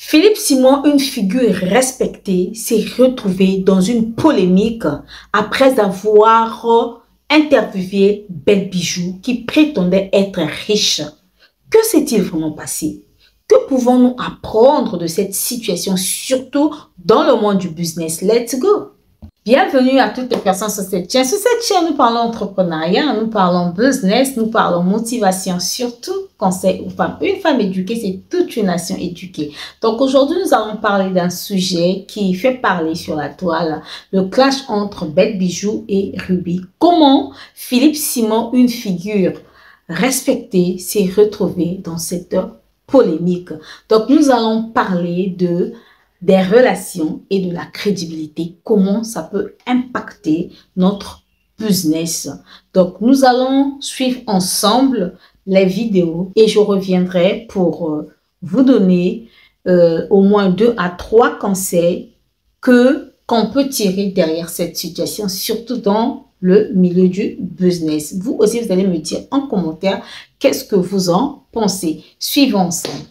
Philippe Simon, une figure respectée, s'est retrouvé dans une polémique après avoir interviewé Belle Bijou qui prétendait être riche. Que s'est-il vraiment passé? Que pouvons-nous apprendre de cette situation, surtout dans le monde du business? Let's go! Bienvenue à toutes les personnes sur cette chaîne. Sur cette chaîne, nous parlons entrepreneuriat, nous parlons business, nous parlons motivation, surtout conseil aux femmes. Une femme éduquée, c'est toute une nation éduquée. Donc aujourd'hui, nous allons parler d'un sujet qui fait parler sur la toile, le clash entre Belle Bijou et Ruby. Comment Philippe Simon, une figure respectée, s'est retrouvé dans cette polémique. Donc nous allons parler des relations et de la crédibilité, comment ça peut impacter notre business. Donc, nous allons suivre ensemble les vidéos et je reviendrai pour vous donner au moins 2 à 3 conseils qu'on peut tirer derrière cette situation, surtout dans le milieu du business. Vous aussi, vous allez me dire en commentaire qu'est-ce que vous en pensez. Suivons ensemble.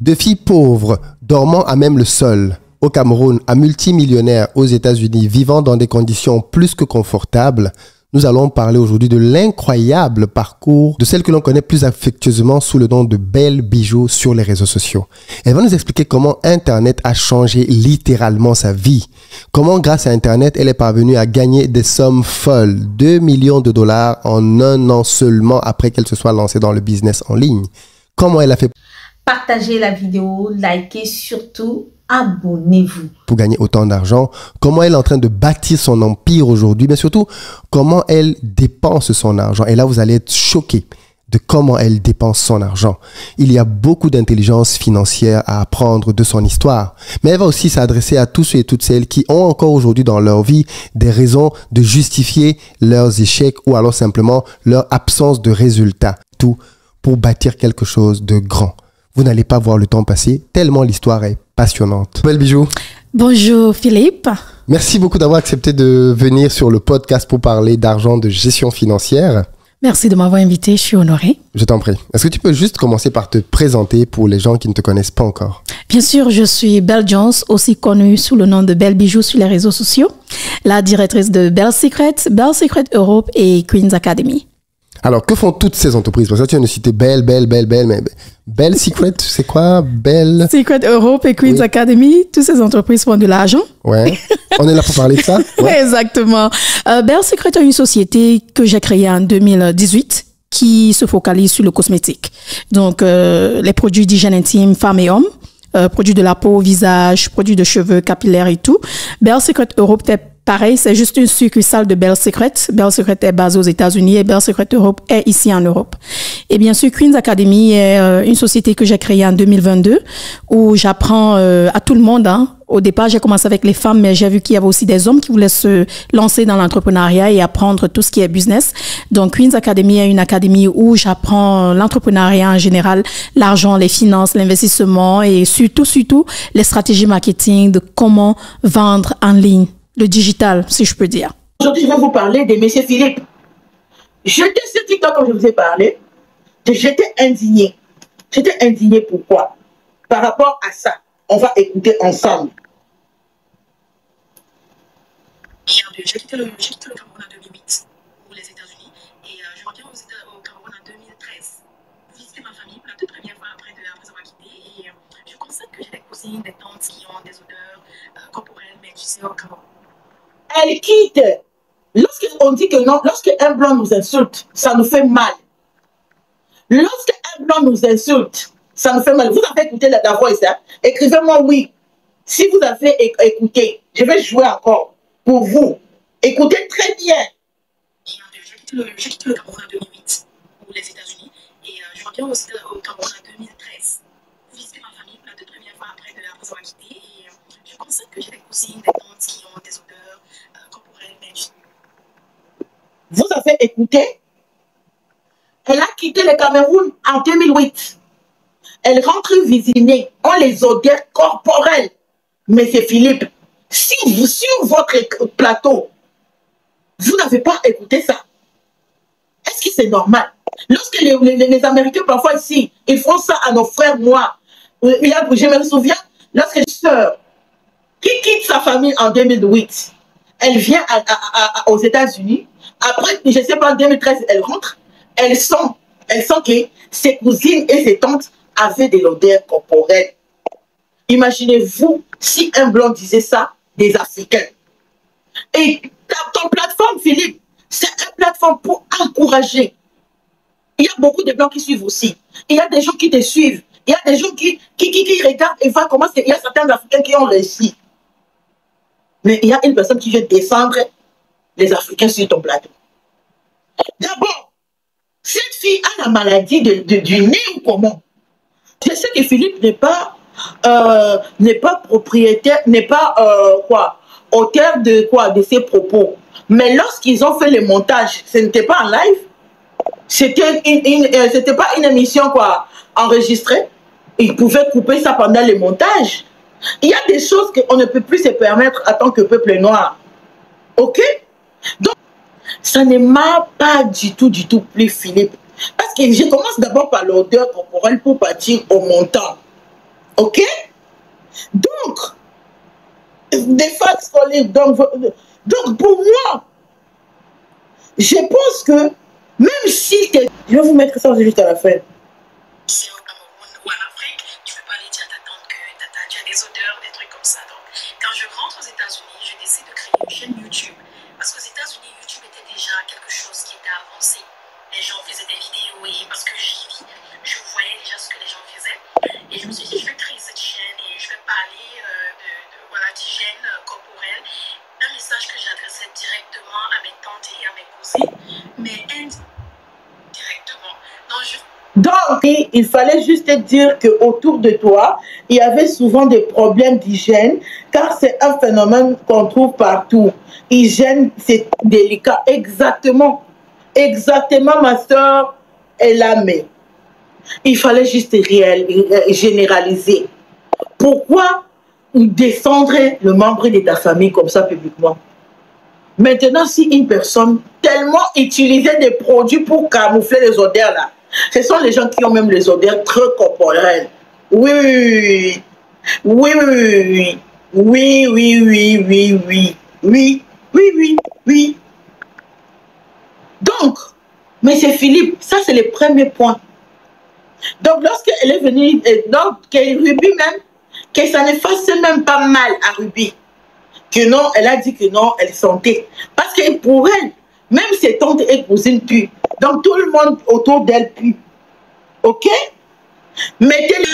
De filles pauvres, dormant à même le sol, au Cameroun, à multimillionnaires aux États-Unis, vivant dans des conditions plus que confortables, nous allons parler aujourd'hui de l'incroyable parcours de celle que l'on connaît plus affectueusement sous le nom de Belle Bijou sur les réseaux sociaux. Elle va nous expliquer comment Internet a changé littéralement sa vie. Comment, grâce à Internet, elle est parvenue à gagner des sommes folles, 2 millions de dollars en un an seulement après qu'elle se soit lancée dans le business en ligne. Comment elle a fait partagez la vidéo, likez, surtout abonnez-vous. Pour gagner autant d'argent, comment elle est en train de bâtir son empire aujourd'hui, mais surtout comment elle dépense son argent. Et là, vous allez être choqués de comment elle dépense son argent. Il y a beaucoup d'intelligence financière à apprendre de son histoire, mais elle va aussi s'adresser à tous ceux et toutes celles qui ont encore aujourd'hui dans leur vie des raisons de justifier leurs échecs ou alors simplement leur absence de résultats. Tout pour bâtir quelque chose de grand. Vous n'allez pas voir le temps passer, tellement l'histoire est passionnante. Belle Bijou. Bonjour Philippe. Merci beaucoup d'avoir accepté de venir sur le podcast pour parler d'argent, de gestion financière. Merci de m'avoir invité, je suis honorée. Je t'en prie. Est-ce que tu peux juste commencer par te présenter pour les gens qui ne te connaissent pas encore? Bien sûr, je suis Belle Jones, aussi connue sous le nom de Belle Bijou sur les réseaux sociaux, la directrice de Belle Secret Europe et Queen's Academy. Alors, que font toutes ces entreprises? Parce que tu viens de citer Belle, mais Belle Secret, c'est quoi? Belle Secret Europe et Queen's Academy, toutes ces entreprises font de l'argent. Ouais, on est là pour parler de ça. Ouais. Exactement. Belle Secret est une société que j'ai créée en 2018 qui se focalise sur le cosmétique. Donc, les produits d'hygiène intime, femmes et hommes, produits de la peau, visage, produits de cheveux, capillaires et tout. Belle Secret Europe fait pareil, c'est juste une succursale de Belle Secret. Belle Secret est basée aux États-Unis et Belle Secret Europe est ici en Europe. Et bien sûr, Queen's Academy est une société que j'ai créée en 2022 où j'apprends à tout le monde. Au départ, j'ai commencé avec les femmes, mais j'ai vu qu'il y avait aussi des hommes qui voulaient se lancer dans l'entrepreneuriat et apprendre tout ce qui est business. Donc, Queen's Academy est une académie où j'apprends l'entrepreneuriat en général, l'argent, les finances, l'investissement et surtout les stratégies marketing de comment vendre en ligne. Le digital, si je peux dire. Aujourd'hui, je vais vous parler de M. Philippe. J'étais sur TikTok comme je vous ai parlé. J'étais indignée. J'étais indignée pourquoi? Par rapport à ça, on va écouter ensemble. J'ai quitté le Cameroun en 2008 pour les États-Unis et je reviens au Cameroun en 2013 pour visiter ma famille pour la toute première fois après avoir quitté et je constate que j'ai des cousines, des tantes qui ont des odeurs corporelles, mais tu sais, au Cameroun. Elle quitte. Lorsqu'on dit que non, lorsqu'un blanc nous insulte, ça nous fait mal. Lorsqu'un blanc nous insulte, ça nous fait mal. Vous avez écouté la voix, ça? Écrivez-moi oui. Si vous avez écouté, je vais jouer encore pour vous. Écoutez très bien. J'ai quitté le Cameroun en 2008 pour les États-Unis et je reviens au Cameroun en 2013 pour visiter ma famille pour la toute première fois après avoir quitté et je constate que j'ai des cousines, des tantes qui ont des odeurs corporelles, mais vous avez écouté? Elle a quitté le Cameroun en 2008. Elle rentre visiter. On les odeurs corporelles. Monsieur Philippe, si vous, sur votre plateau, vous n'avez pas écouté ça, est-ce que c'est normal? Lorsque les Américains, parfois ici, ils font ça à nos frères noirs. Je me souviens, Lorsque une sœur qui quitte sa famille en 2008, elle vient aux États-Unis. Après, je ne sais pas, en 2013, elle rentre. Elle sent que ses cousines et ses tantes avaient de l'odeur corporelle. Imaginez-vous si un blanc disait ça des Africains. Et ton plateforme, Philippe, c'est une plateforme pour encourager. Il y a beaucoup de blancs qui suivent aussi. Il y a des gens qui te suivent. Il y a des gens qui regardent et voient comment c'est. Il y a certains Africains qui ont réussi. Mais il y a une personne qui veut descendre les Africains sur ton plateau. D'abord, cette fille a la maladie du nez ou comment? Je sais que Philippe n'est pas propriétaire, n'est pas auteur de ses propos. Mais lorsqu'ils ont fait le montage, ce n'était pas en live, c'était pas une émission enregistrée. Ils pouvaient couper ça pendant le montage. Il y a des choses qu'on ne peut plus se permettre en tant que peuple noir. Ok? Donc, ça ne m'a pas du tout plu, Philippe. Parce que je commence d'abord par l'odeur corporelle pour partir au montant. Ok? Donc, des faces solides. Donc, pour moi, je pense que même si... Je vais vous mettre ça juste à la fin. Ici au Cameroun ou en Afrique, tu ne peux pas aller dire à ta tante que tu as des odeurs, des trucs comme ça. Donc, quand je rentre aux États-Unis, je décide de créer une chaîne YouTube. Parce qu'aux États-Unis, YouTube était déjà quelque chose qui était avancé. Les gens faisaient des vidéos et parce que j'y vis, je voyais déjà ce que les gens faisaient. Et je me suis dit, je vais créer cette chaîne et je vais parler d'hygiène corporelle. Un message que j'adressais directement à mes tantes et à mes cousines, mais indirectement. Donc, il fallait juste dire qu'autour de toi, il y avait souvent des problèmes d'hygiène, car c'est un phénomène qu'on trouve partout. Hygiène, c'est délicat. Exactement. Exactement, ma soeur, elle a mis. Il fallait juste généraliser. Pourquoi descendre le membre de ta famille comme ça publiquement? Maintenant, si une personne tellement utilisait des produits pour camoufler les odeurs là, ce sont les gens qui ont même les odeurs très corporelles. Oui, oui, oui, oui, oui, oui, oui, oui, oui, oui, oui, oui. Donc, mais c'est Philippe, ça c'est le premier point. Donc, lorsqu'elle est venue, donc, Ruby même, que ça ne fasse même pas mal à Ruby. Que non, elle a dit que non, elle sentait. Parce que pour elle, même ses tantes et cousines puent. Donc tout le monde autour d'elle pue. Ok? Mettez-le.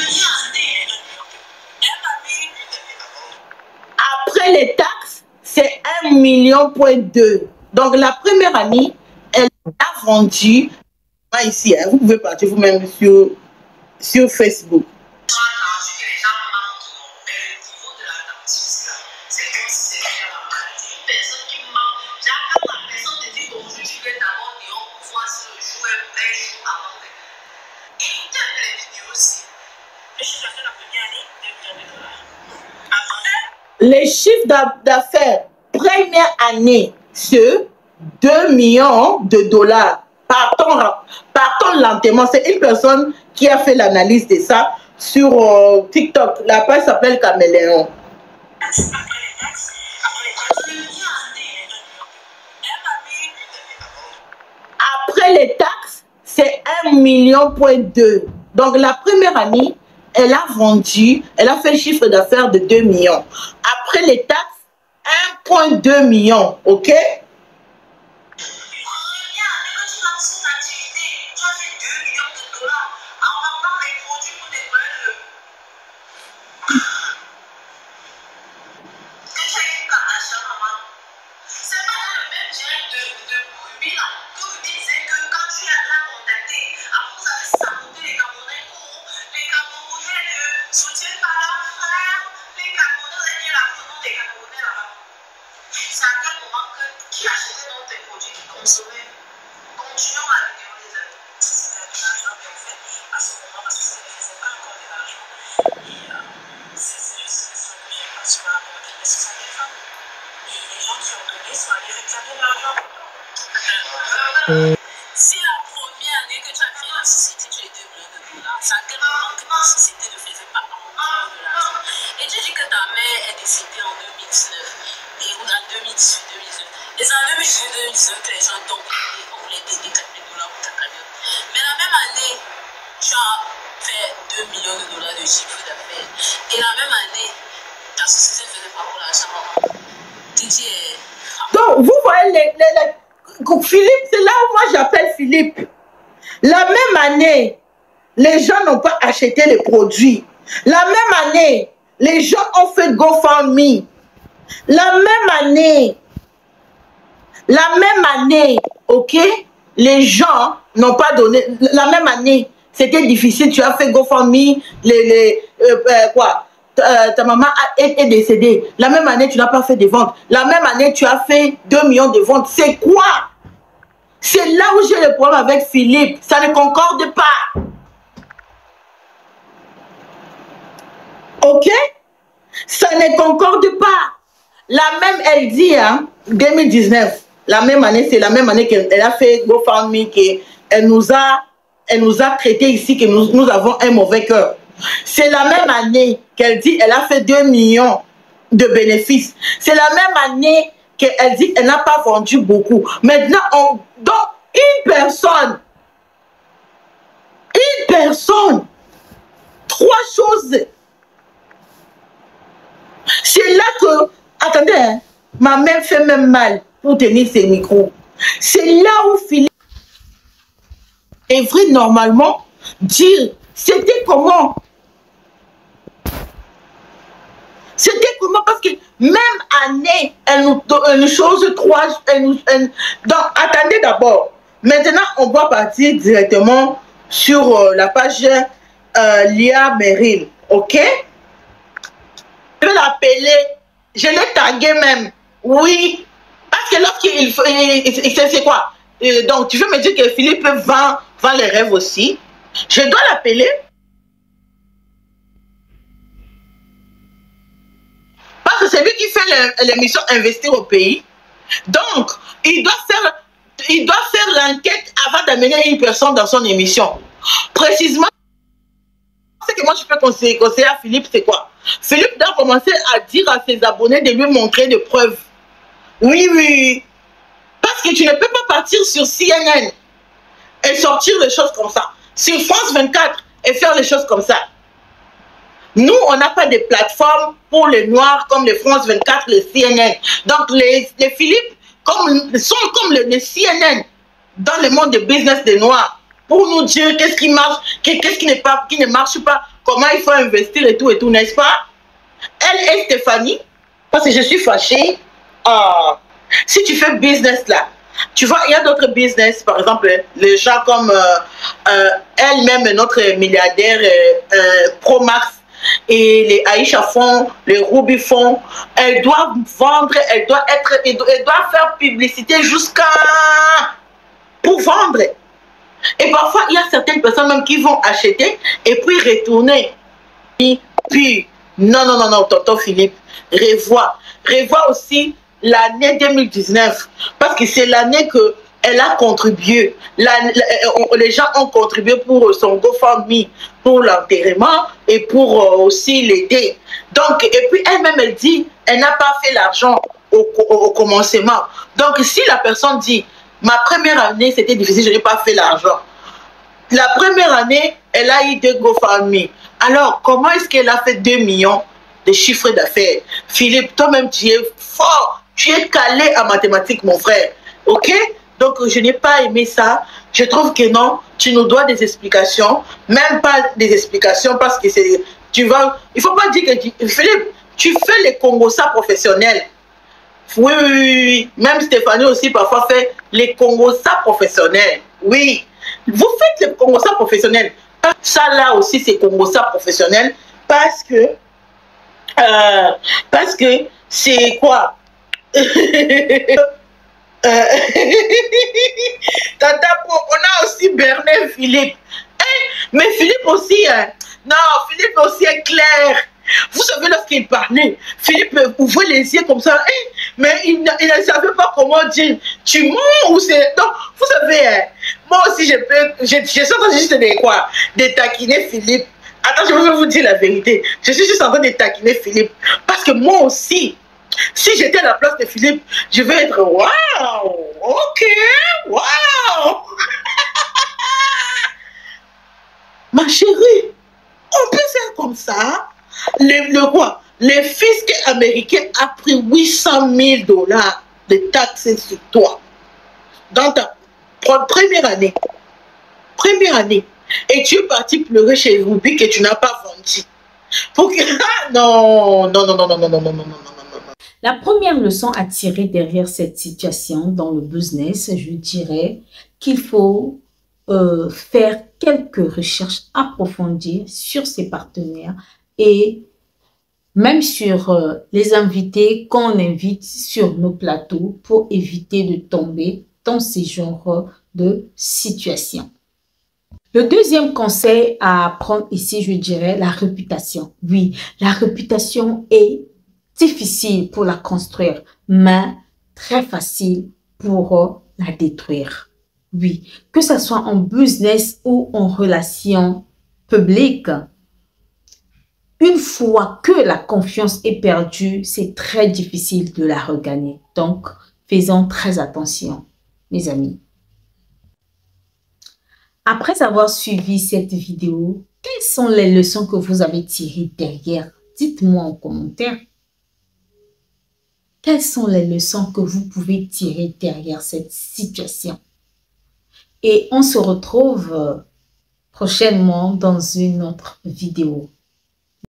Après les taxes, c'est 1,2 million. Donc la première année, elle a vendu. Ici, hein, vous pouvez partir vous-même sur Facebook. Les chiffres d'affaires première année, c'est 2 millions de dollars. Partons lentement. C'est une personne qui a fait l'analyse de ça sur TikTok. La page s'appelle Caméléon. Après les taxes, c'est 1,2 million. Donc la première année, elle a vendu, elle a fait le chiffre d'affaires de 2 millions. Après les taxes, 1,2 million, ok? Si la première année que tu as créé la société, tu es 2 millions de dollars, ça a tellement que la société ne faisait pas un million de dollars. Et tu c'était en 2019. Et on a 2018, 2019. Et c'est en 2018, 2019 que les gens tombent et on voulait t'aider 4 000 $ pour ta cagnotte. Mais la même année, tu as fait 2 millions de dollars de chiffre d'affaires. Et la même année, ta société ne faisait pas pour l'argent. Donc, vous voyez, Philippe, c'est là où moi j'appelle Philippe. La même année, les gens n'ont pas acheté les produits. La même année, les gens ont fait GoFundMe. La même année, ok, les gens n'ont pas donné. La même année, c'était difficile. Tu as fait GoFundMe, ta maman est décédée. La même année, tu n'as pas fait de ventes. La même année, tu as fait 2 millions de ventes. C'est quoi? C'est là où j'ai le problème avec Philippe. Ça ne concorde pas. Ok? Ça ne concorde pas. La même, elle dit, hein, 2019, la même année, c'est la même année qu'elle a fait GoFundMe, qu'elle nous a traité ici, que nous avons un mauvais cœur. C'est la même année qu'elle dit elle a fait 2 millions de bénéfices. C'est la même année qu'elle dit elle n'a pas vendu beaucoup. Maintenant, donc une personne, 3 choses. C'est là que, attendez, hein, ma main fait même mal pour tenir ses micros. C'est là où Philippe devrait normalement dire c'était comment. C'était comment? Parce que même année, elle nous donne une chose, 3. Donc, attendez d'abord. Maintenant, on va partir directement sur la page Lia Merrill. Ok? Je vais l'appeler. Je l'ai tagué même. Oui. Parce que lorsqu'il c'est quoi? Donc, tu veux me dire que Philippe vend les rêves aussi? Je dois l'appeler. Parce que c'est lui qui fait l'émission Investir au pays. Donc, il doit faire l'enquête avant d'amener une personne dans son émission. Précisément, ce que moi je peux conseiller à Philippe, c'est quoi? Philippe doit commencer à dire à ses abonnés de lui montrer des preuves. Oui, oui. Parce que tu ne peux pas partir sur CNN et sortir les choses comme ça. Sur France 24 et faire les choses comme ça. Nous, on n'a pas de plateforme pour les Noirs comme les France 24, les CNN. Donc, les Philippe sont comme les CNN dans le monde de business des Noirs pour nous dire qu'est-ce qui marche, qu'est-ce qui ne marche pas, comment il faut investir et tout, n'est-ce pas? Elle est Stéphanie, parce que je suis fâchée. Si tu fais business là, tu vois, il y a d'autres business, par exemple, les gens comme elle-même, notre milliardaire Promax, et les Aïcha font, les Ruby font, elles doivent vendre, elles doivent faire publicité jusqu'à pour vendre. Et parfois, il y a certaines personnes même qui vont acheter et puis retourner. Puis, non, tonton Philippe, revois aussi l'année 2019, parce que c'est l'année que elle a contribué. Les gens ont contribué pour son GoFundMe, pour l'enterrement et pour aussi l'aider. Donc, et puis elle-même, elle dit, elle n'a pas fait l'argent au commencement. Donc, si la personne dit, ma première année, c'était difficile, je n'ai pas fait l'argent. La première année, elle a eu 2 GoFundMe. Alors, comment est-ce qu'elle a fait 2 millions de chiffres d'affaires? Philippe, toi-même, tu es fort. Tu es calé en mathématiques, mon frère. OK? Donc, je n'ai pas aimé ça. Je trouve que non, tu nous dois des explications. Même pas des explications parce que c'est... Il ne faut pas dire que... Philippe, tu fais les Congosa professionnels. Oui. Même Stéphanie aussi parfois fait les Congosa professionnels. Oui. Vous faites les Congosa professionnels. Ça là aussi, c'est Congosa professionnel parce que c'est quoi? Tata, on a aussi Bernard Philippe. Mais Philippe aussi, non, Philippe aussi est clair. Vous savez, lorsqu'il parlait, Philippe ouvrait les yeux comme ça, mais il ne savait pas comment dire. Tu mens ou c'est... Donc, vous savez, moi aussi, je suis juste de taquiner Philippe Attends, je vais vous dire la vérité. Je suis juste en train de taquiner Philippe. Parce que moi aussi, si j'étais à la place de Philippe, je vais être waouh, ok, waouh. Ma chérie, on peut faire comme ça. Le roi, le fisc américain a pris 800 000 $ de taxes sur toi dans ta première année. Première année. Et tu es parti pleurer chez Ruby que tu n'as pas vendu. Pour que... Ah, non, non, non, non, non, non, non, non, non, non, non, non. La première leçon à tirer derrière cette situation dans le business, je dirais qu'il faut faire quelques recherches approfondies sur ses partenaires et même sur les invités qu'on invite sur nos plateaux pour éviter de tomber dans ces genres de situations. Le deuxième conseil à prendre ici, je dirais la réputation. Oui, la réputation est difficile pour la construire, mais très facile pour la détruire. Oui, que ce soit en business ou en relation publique, une fois que la confiance est perdue, c'est très difficile de la regagner. Donc, faisons très attention, mes amis. Après avoir suivi cette vidéo, quelles sont les leçons que vous avez tirées derrière? Dites-moi en commentaire. Quelles sont les leçons que vous pouvez tirer derrière cette situation? Et on se retrouve prochainement dans une autre vidéo.